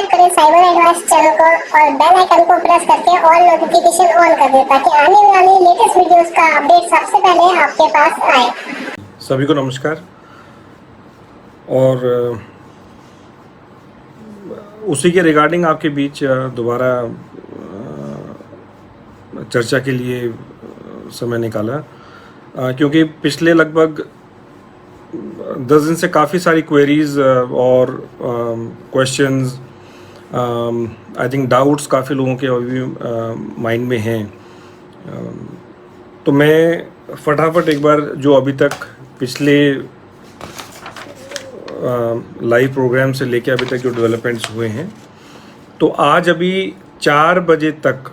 Subscribe करें cyber advice channel को और बेल आइकन को प्रेस करके ऑल नोटिफिकेशन ऑन कर दें ताकि आने वाली लेटेस्ट वीडियोस का अपडेट सबसे पहले आपके पास आए। सभी को नमस्कार। और उसी के रिगार्डिंग आपके बीच दोबारा चर्चा के लिए समय निकाला, क्योंकि पिछले लगभग 10 दिन से काफ़ी सारी क्वेरीज और क्वेश्चंस, आई थिंक डाउट्स काफ़ी लोगों के अभी माइंड में हैं। तो मैं फटाफट एक बार जो अभी तक पिछले लाइव प्रोग्राम से लेके अभी तक जो डेवलपमेंट्स हुए हैं, तो आज अभी 4 बजे तक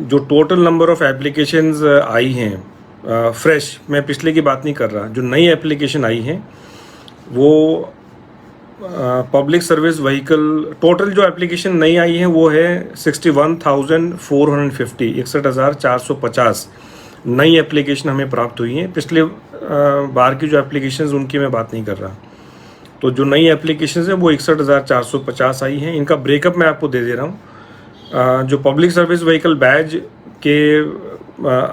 जो टोटल नंबर ऑफ एप्लीकेशंस आई हैं फ्रेश, मैं पिछले की बात नहीं कर रहा, जो नई एप्लीकेशन आई हैं वो पब्लिक सर्विस व्हीकल, टोटल जो एप्लीकेशन नई आई हैं वो है 61,450, 61,450 नई एप्लीकेशन हमें प्राप्त हुई हैं। पिछले बार की जो एप्लीकेशंस उनकी मैं बात नहीं कर रहा। तो जो नई एप्लीकेशंस हैं वो 61,450 आई हैं। इनका ब्रेकअप मैं आपको दे दे रहा हूँ। जो पब्लिक सर्विस व्हीकल बैज के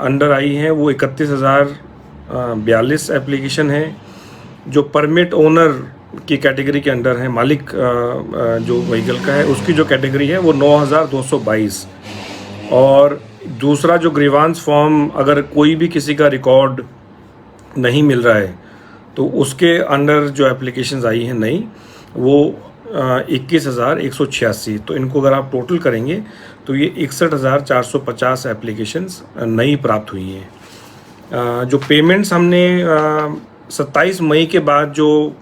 अंडर आई हैं वो 31,042 एप्लीकेशन है। जो परमिट ओनर की कैटेगरी के अंडर है, मालिक जो व्हीकल का है उसकी जो कैटेगरी है वो 9,222। और दूसरा जो ग्रीवांस फॉर्म, अगर कोई भी किसी का रिकॉर्ड नहीं मिल रहा है तो उसके अंडर जो एप्लीकेशंस आई हैं नई वो 21,186। तो इनको अगर आप टोटल करेंगे तो ये 61,450 एप्लीकेशंस नई प्राप्त हुई हैं। जो पेमेंट्स हमने 27 मई के बाद जो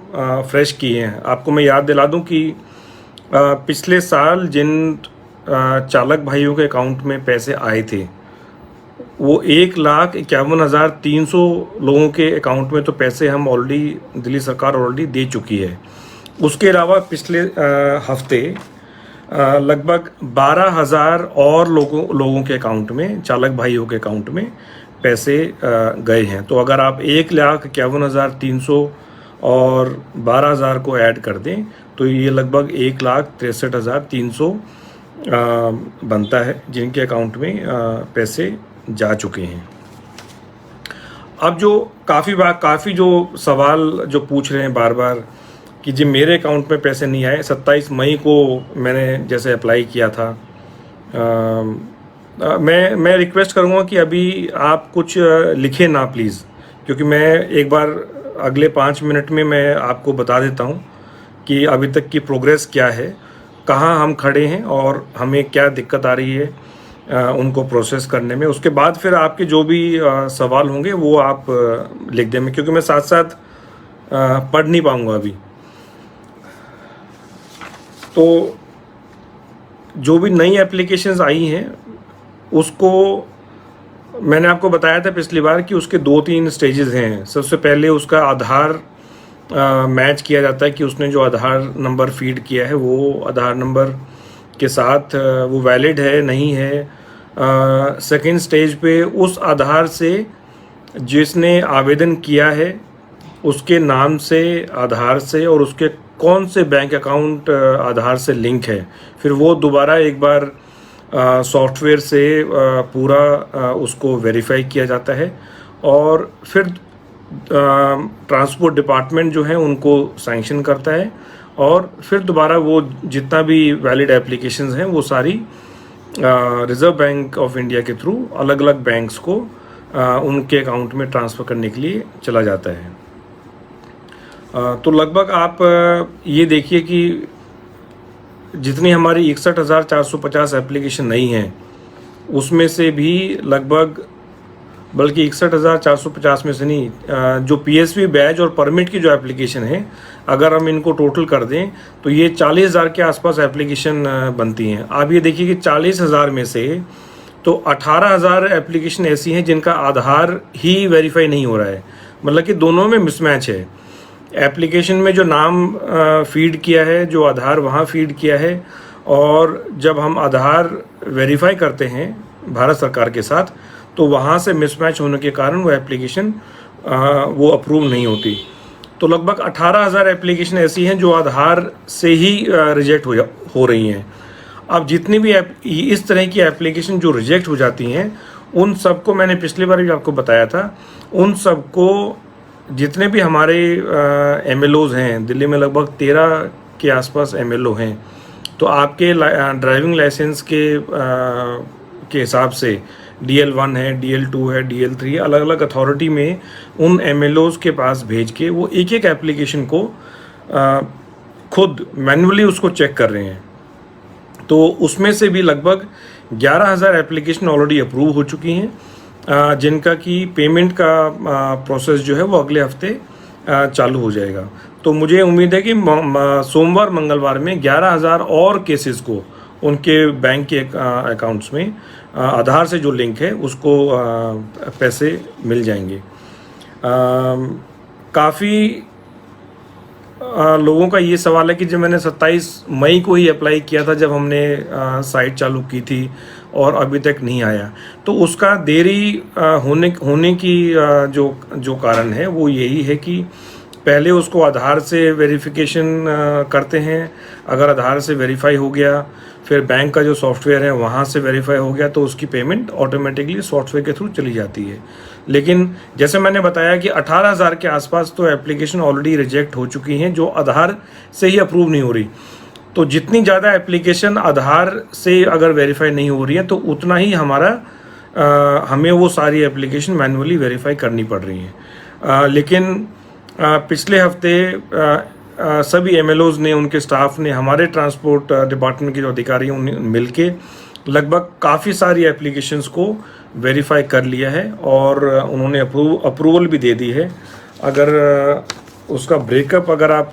फ्रेश किए हैं, आपको मैं याद दिला दूं कि पिछले साल जिन चालक भाइयों के अकाउंट में पैसे आए थे वो 1,51,300 लोगों के अकाउंट में तो पैसे हम ऑलरेडी, दिल्ली सरकार ऑलरेडी दे चुकी है। उसके अलावा पिछले हफ्ते लगभग 12,000 और लोगों के अकाउंट में, चालक भाइयों के अकाउंट में पैसे गए हैं। तो अगर आप 1,51,300 और 12,000 को ऐड कर दें तो ये लगभग 1,63,300 बनता है जिनके अकाउंट में पैसे जा चुके हैं। अब जो काफ़ी जो सवाल जो पूछ रहे हैं बार बार कि जी मेरे अकाउंट में पैसे नहीं आए, 27 मई को मैंने जैसे अप्लाई किया था। मैं रिक्वेस्ट करूँगा कि अभी आप कुछ लिखें ना प्लीज़, क्योंकि मैं एक बार अगले 5 मिनट में मैं आपको बता देता हूँ कि अभी तक की प्रोग्रेस क्या है, कहाँ हम खड़े हैं और हमें क्या दिक्कत आ रही है उनको प्रोसेस करने में। उसके बाद फिर आपके जो भी सवाल होंगे वो आप लिख दें, क्योंकि मैं साथ साथ पढ़ नहीं पाऊँगा अभी। तो जो भी नई एप्लीकेशंस आई हैं उसको मैंने आपको बताया था पिछली बार कि उसके 2-3 स्टेजेस हैं। सबसे पहले उसका आधार मैच किया जाता है कि उसने जो आधार नंबर फीड किया है वो आधार नंबर के साथ वो वैलिड है नहीं है। सेकंड स्टेज पे उस आधार से जिसने आवेदन किया है उसके नाम से, आधार से और उसके कौन से बैंक अकाउंट आधार से लिंक है, फिर वो दोबारा एक बार सॉफ्टवेयर से पूरा उसको वेरीफाई किया जाता है और फिर ट्रांसपोर्ट डिपार्टमेंट जो है उनको सैंक्शन करता है और फिर दोबारा वो जितना भी वैलिड एप्लीकेशंस हैं वो सारी रिजर्व बैंक ऑफ इंडिया के थ्रू अलग अलग बैंक्स को उनके अकाउंट में ट्रांसफ़र करने के लिए चला जाता है। तो लगभग आप ये देखिए कि जितनी हमारी 61,450 एप्लीकेशन नहीं हैं उसमें से भी लगभग, बल्कि 61,450 में से नहीं, जो PSV बैज और परमिट की जो एप्लीकेशन है अगर हम इनको टोटल कर दें तो ये 40,000 के आसपास एप्लीकेशन बनती हैं। आप ये देखिए कि 40,000 में से तो 18,000 एप्लीकेशन ऐसी हैं जिनका आधार ही वेरीफाई नहीं हो रहा है, मतलब कि दोनों में मिसमैच है। एप्लीकेशन में जो नाम फीड किया है, जो आधार वहाँ फीड किया है, और जब हम आधार वेरीफाई करते हैं भारत सरकार के साथ तो वहाँ से मिसमैच होने के कारण वो एप्लीकेशन वो अप्रूव नहीं होती। तो लगभग 18,000 एप्लीकेशन ऐसी हैं जो आधार से ही रिजेक्ट हो रही हैं। अब जितनी भी इस तरह की एप्लीकेशन जो रिजेक्ट हो जाती हैं, उन सबको मैंने पिछली बार भी आपको बताया था, उन सबको जितने भी हमारे MLOs हैं, दिल्ली में लगभग 13 के आसपास MLO हैं, तो आपके ड्राइविंग लाइसेंस के हिसाब से DL1 है, DL2 है, DL3 अलग अलग अथॉरिटी में उन MLOs के पास भेज के वो एक एक एप्लीकेशन को खुद मैन्युअली उसको चेक कर रहे हैं। तो उसमें से भी लगभग 11,000 एप्लीकेशन ऑलरेडी अप्रूव हो चुकी हैं, जिनका कि पेमेंट का प्रोसेस जो है वो अगले हफ्ते चालू हो जाएगा। तो मुझे उम्मीद है कि सोमवार मंगलवार में 11,000 और केसेस को उनके बैंक के अकाउंट्स में आधार से जो लिंक है उसको पैसे मिल जाएंगे। काफ़ी लोगों का ये सवाल है कि जब मैंने 27 मई को ही अप्लाई किया था, जब हमने साइट चालू की थी और अभी तक नहीं आया, तो उसका देरी होने की जो कारण है वो यही है कि पहले उसको आधार से वेरिफिकेशन करते हैं। अगर आधार से वेरीफाई हो गया, फिर बैंक का जो सॉफ्टवेयर है वहाँ से वेरीफाई हो गया, तो उसकी पेमेंट ऑटोमेटिकली सॉफ्टवेयर के थ्रू चली जाती है। लेकिन जैसे मैंने बताया कि 18,000 के आसपास तो एप्लीकेशन ऑलरेडी रिजेक्ट हो चुकी हैं जो आधार से ही अप्रूव नहीं हो रही। तो जितनी ज़्यादा एप्लीकेशन आधार से अगर वेरीफाई नहीं हो रही है, तो उतना ही हमें वो सारी एप्लीकेशन मैन्युअली वेरीफाई करनी पड़ रही हैं। लेकिन पिछले हफ्ते सभी MLOs ने, उनके स्टाफ ने, हमारे ट्रांसपोर्ट डिपार्टमेंट के जो अधिकारी हैं उन्हें मिलके लगभग काफ़ी सारी एप्लीकेशंस को वेरीफाई कर लिया है और उन्होंने अप्रूवल भी दे दी है। अगर उसका ब्रेकअप अगर आप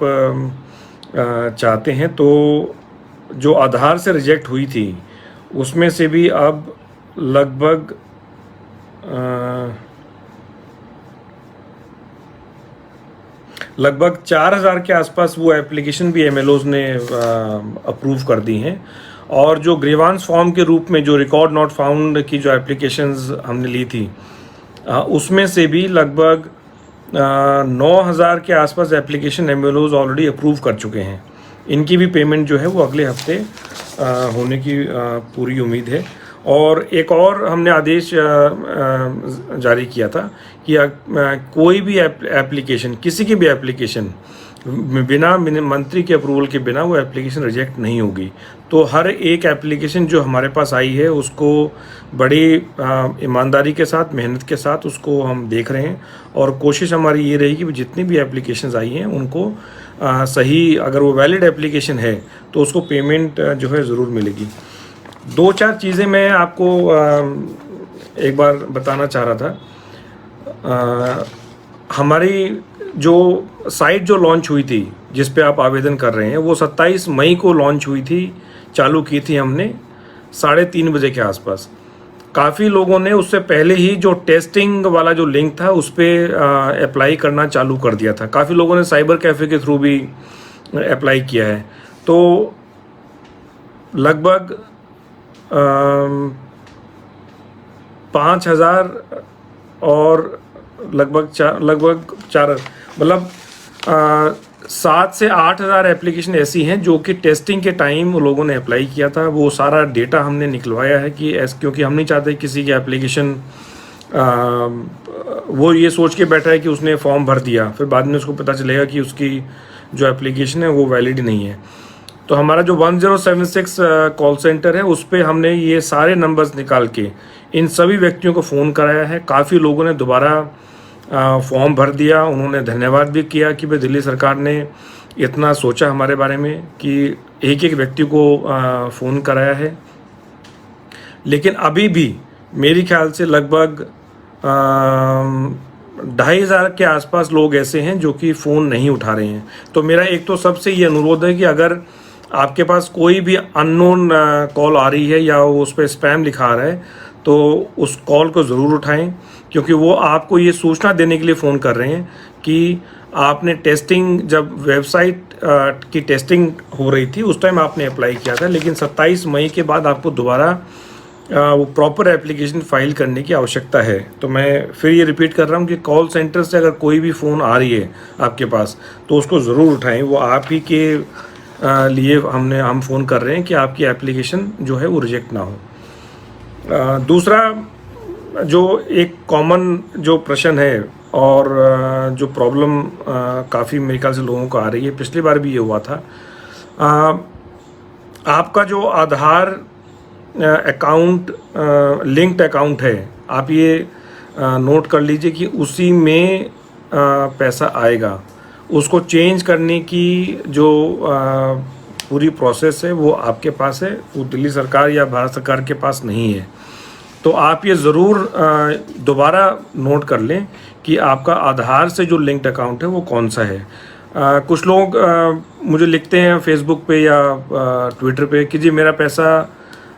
चाहते हैं, तो जो आधार से रिजेक्ट हुई थी उसमें से भी अब लगभग 4,000 के आसपास वो एप्लीकेशन भी MLOs ने अप्रूव कर दी हैं। और जो ग्रीवांस फॉर्म के रूप में जो रिकॉर्ड नॉट फाउंड की जो एप्लीकेशंस हमने ली थी, उसमें से भी लगभग 9,000 के आसपास एप्लीकेशन MLOs ऑलरेडी अप्रूव कर चुके हैं। इनकी भी पेमेंट जो है वो अगले हफ्ते होने की पूरी उम्मीद है। और एक और हमने आदेश जारी किया था कि कोई भी एप्लीकेशन, किसी की भी एप्लीकेशन बिना मंत्री के अप्रूवल के बिना वो एप्लीकेशन रिजेक्ट नहीं होगी। तो हर एक एप्लीकेशन जो हमारे पास आई है उसको बड़ी ईमानदारी के साथ, मेहनत के साथ उसको हम देख रहे हैं और कोशिश हमारी ये रहेगी कि जितनी भी एप्लीकेशंस आई हैं उनको सही, अगर वो वैलिड एप्लीकेशन है तो उसको पेमेंट जो है ज़रूर मिलेगी। 2-4 चीज़ें मैं आपको एक बार बताना चाह रहा था। हमारी जो साइट जो लॉन्च हुई थी, जिस पे आप आवेदन कर रहे हैं, वो 27 मई को लॉन्च हुई थी, चालू की थी हमने 3:30 बजे के आसपास। काफ़ी लोगों ने उससे पहले ही जो टेस्टिंग वाला जो लिंक था उस पर अप्लाई करना चालू कर दिया था। काफ़ी लोगों ने साइबर कैफ़े के थ्रू भी अप्लाई किया है। तो लगभग 5,000 और लगभग 4 मतलब 7 से 8,000 एप्लीकेशन ऐसी हैं जो कि टेस्टिंग के टाइम लोगों ने अप्लाई किया था। वो सारा डेटा हमने निकलवाया है कि क्योंकि हम नहीं चाहते किसी की एप्लीकेशन वो ये सोच के बैठा है कि उसने फॉर्म भर दिया, फिर बाद में उसको पता चलेगा कि उसकी जो एप्लीकेशन है वो वैलिड नहीं है। तो हमारा जो 1076 कॉल सेंटर है उस पर हमने ये सारे नंबर्स निकाल के इन सभी व्यक्तियों को फ़ोन कराया है। काफ़ी लोगों ने दोबारा फॉर्म भर दिया। उन्होंने धन्यवाद भी किया कि भाई दिल्ली सरकार ने इतना सोचा हमारे बारे में कि एक एक व्यक्ति को फ़ोन कराया है। लेकिन अभी भी मेरे ख्याल से लगभग 2,500 के आसपास लोग ऐसे हैं जो कि फ़ोन नहीं उठा रहे हैं। तो मेरा एक तो सबसे ये अनुरोध है कि अगर आपके पास कोई भी अननोन कॉल आ रही है या उस पर स्पैम लिखा आ रहा है तो उस कॉल को ज़रूर उठाएं, क्योंकि वो आपको ये सूचना देने के लिए फ़ोन कर रहे हैं कि आपने टेस्टिंग, जब वेबसाइट की टेस्टिंग हो रही थी उस टाइम आपने अप्लाई किया था, लेकिन 27 मई के बाद आपको दोबारा वो प्रॉपर एप्लीकेशन फाइल करने की आवश्यकता है। तो मैं फिर ये रिपीट कर रहा हूँ कि कॉल सेंटर से अगर कोई भी फ़ोन आ रही है आपके पास तो उसको ज़रूर उठाएं। वो आप ही के लिए हम फ़ोन कर रहे हैं कि आपकी एप्लीकेशन जो है वो रिजेक्ट ना हो। दूसरा जो एक कॉमन जो प्रश्न है और जो प्रॉब्लम काफ़ी मेरे ख्याल से लोगों को आ रही है, पिछली बार भी ये हुआ था, आपका जो आधार अकाउंट लिंक्ड अकाउंट है, आप ये नोट कर लीजिए कि उसी में पैसा आएगा। उसको चेंज करने की जो पूरी प्रोसेस है वो आपके पास है, वो दिल्ली सरकार या भारत सरकार के पास नहीं है। तो आप ये ज़रूर दोबारा नोट कर लें कि आपका आधार से जो लिंक्ड अकाउंट है वो कौन सा है। कुछ लोग मुझे लिखते हैं फेसबुक पे या ट्विटर पे कि जी मेरा पैसा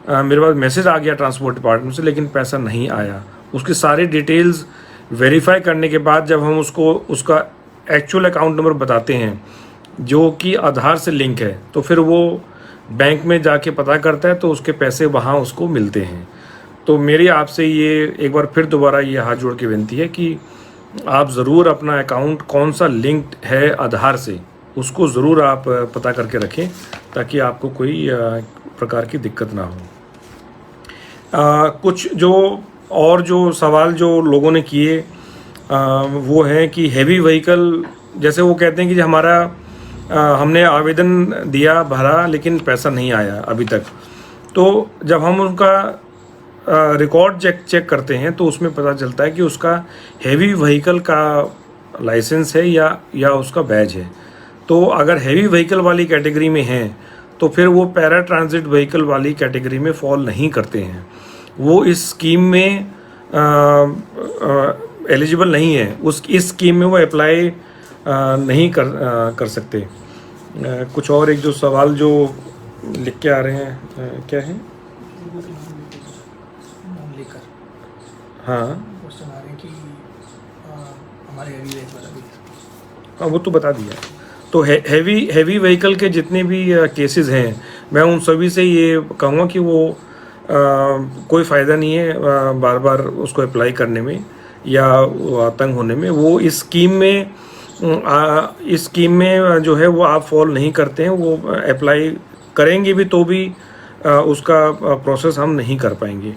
मेरे पास मैसेज आ गया ट्रांसपोर्ट डिपार्टमेंट से लेकिन पैसा नहीं आया। उसकी सारी डिटेल्स वेरीफाई करने के बाद जब हम उसको उसका एक्चुअल अकाउंट नंबर बताते हैं जो कि आधार से लिंक है, तो फिर वो बैंक में जाके पता करता है तो उसके पैसे वहाँ उसको मिलते हैं। तो मेरी आपसे ये एक बार फिर दोबारा ये हाथ जोड़ के विनती है कि आप ज़रूर अपना अकाउंट कौन सा लिंक्ड है आधार से, उसको ज़रूर आप पता करके रखें ताकि आपको कोई प्रकार की दिक्कत ना हो। कुछ जो और जो सवाल जो लोगों ने किए वो है कि हैवी व्हीकल, जैसे वो कहते हैं कि हमारा हमने आवेदन दिया भरा लेकिन पैसा नहीं आया अभी तक। तो जब हम उनका रिकॉर्ड चेक करते हैं तो उसमें पता चलता है कि उसका हैवी व्हीकल का लाइसेंस है या उसका बैज है। तो अगर हैवी व्हीकल वाली कैटेगरी में हैं तो फिर वो पैरा ट्रांजिट व्हीकल वाली कैटेगरी में फॉल नहीं करते हैं, वो इस स्कीम में एलिजिबल नहीं है, इस स्कीम में वो अप्लाई नहीं कर सकते। कुछ और एक जो सवाल जो लिख के आ रहे हैं क्या है, हाँ हाँ वो तो बता दिया। तो हैवी व्हीकल के जितने भी केसेस हैं मैं उन सभी से ये कहूँगा कि वो कोई फ़ायदा नहीं है बार बार उसको अप्लाई करने में या तंग होने में। वो इस स्कीम में जो है वो आप फॉल नहीं करते हैं, वो अप्लाई करेंगे भी तो भी उसका प्रोसेस हम नहीं कर पाएंगे।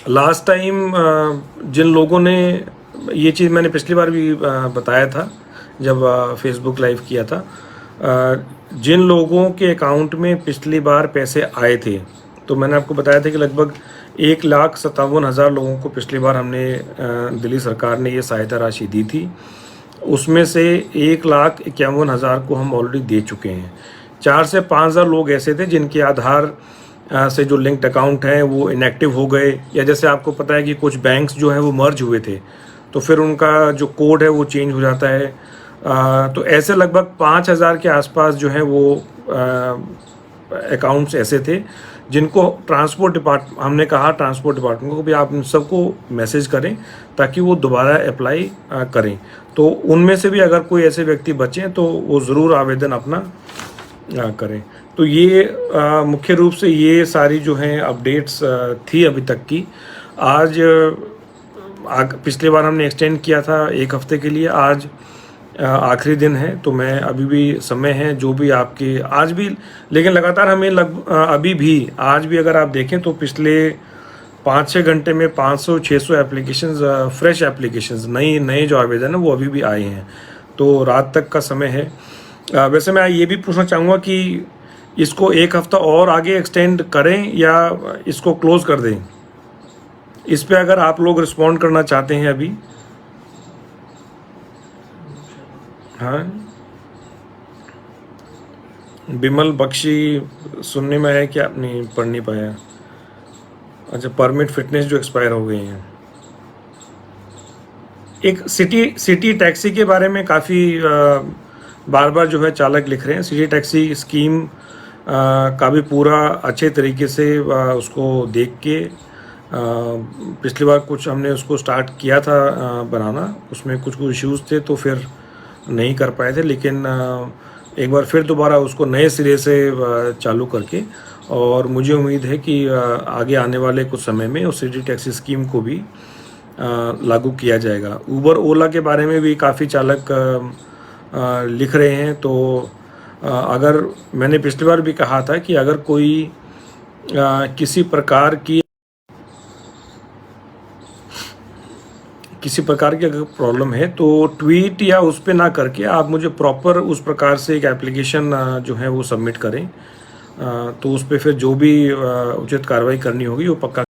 लास्ट टाइम जिन लोगों ने ये चीज़, मैंने पिछली बार भी बताया था जब फेसबुक लाइव किया था, जिन लोगों के अकाउंट में पिछली बार पैसे आए थे, तो मैंने आपको बताया था कि लगभग 1,57,000 लोगों को पिछली बार हमने दिल्ली सरकार ने ये सहायता राशि दी थी। उसमें से 1,51,000 को हम ऑलरेडी दे चुके हैं। 4 से 5,000 लोग ऐसे थे जिनके आधार से जो लिंक्ड अकाउंट हैं वो इनएक्टिव हो गए, या जैसे आपको पता है कि कुछ बैंक्स जो हैं वो मर्ज हुए थे तो फिर उनका जो कोड है वो चेंज हो जाता है। तो ऐसे लगभग 5,000 के आसपास जो है वो अकाउंट्स ऐसे थे जिनको हमने कहा ट्रांसपोर्ट डिपार्टमेंट को भी आप इन सबको मैसेज करें ताकि वो दोबारा अप्लाई करें। तो उनमें से भी अगर कोई ऐसे व्यक्ति बचें तो वो ज़रूर आवेदन अपना करें। तो ये मुख्य रूप से ये सारी जो हैं अपडेट्स थी अभी तक की। आज पिछली बार हमने एक्सटेंड किया था 1 हफ्ते के लिए, आज आखिरी दिन है तो मैं अभी भी समय है जो भी आपके आज भी, लेकिन लगातार हमें अभी भी आज भी अगर आप देखें तो पिछले 5-6 घंटे में 500-600 एप्लीकेशंस, फ्रेश एप्लीकेशंस, नए जो आवेदन है वो अभी भी आए हैं। तो रात तक का समय है। वैसे मैं ये भी पूछना चाहूँगा कि इसको 1 हफ्ता और आगे एक्सटेंड करें या इसको क्लोज़ कर दें, इस पे अगर आप लोग रिस्पॉन्ड करना चाहते हैं अभी। हाँ, बिमल बख्शी सुनने में है कि आप नहीं पढ़ नहीं पाया। अच्छा, परमिट फिटनेस जो एक्सपायर हो गई हैं। एक सिटी टैक्सी के बारे में काफ़ी बार बार जो है चालक लिख रहे हैं। सिटी टैक्सी स्कीम का भी पूरा अच्छे तरीके से उसको देख के पिछली बार कुछ हमने उसको स्टार्ट किया था बनाना, उसमें कुछ इश्यूज़ थे तो फिर नहीं कर पाए थे, लेकिन एक बार फिर दोबारा उसको नए सिरे से चालू करके, और मुझे उम्मीद है कि आगे आने वाले कुछ समय में उस सिटी टैक्सी स्कीम को भी लागू किया जाएगा। ऊबर ओला के बारे में भी काफ़ी चालक लिख रहे हैं तो अगर मैंने पिछली बार भी कहा था कि अगर कोई किसी प्रकार की अगर प्रॉब्लम है तो ट्वीट या उस पे ना करके आप मुझे प्रॉपर उस प्रकार से एक एप्लीकेशन जो है वो सबमिट करें, तो उस पे फिर जो भी उचित कार्रवाई करनी होगी वो पक्का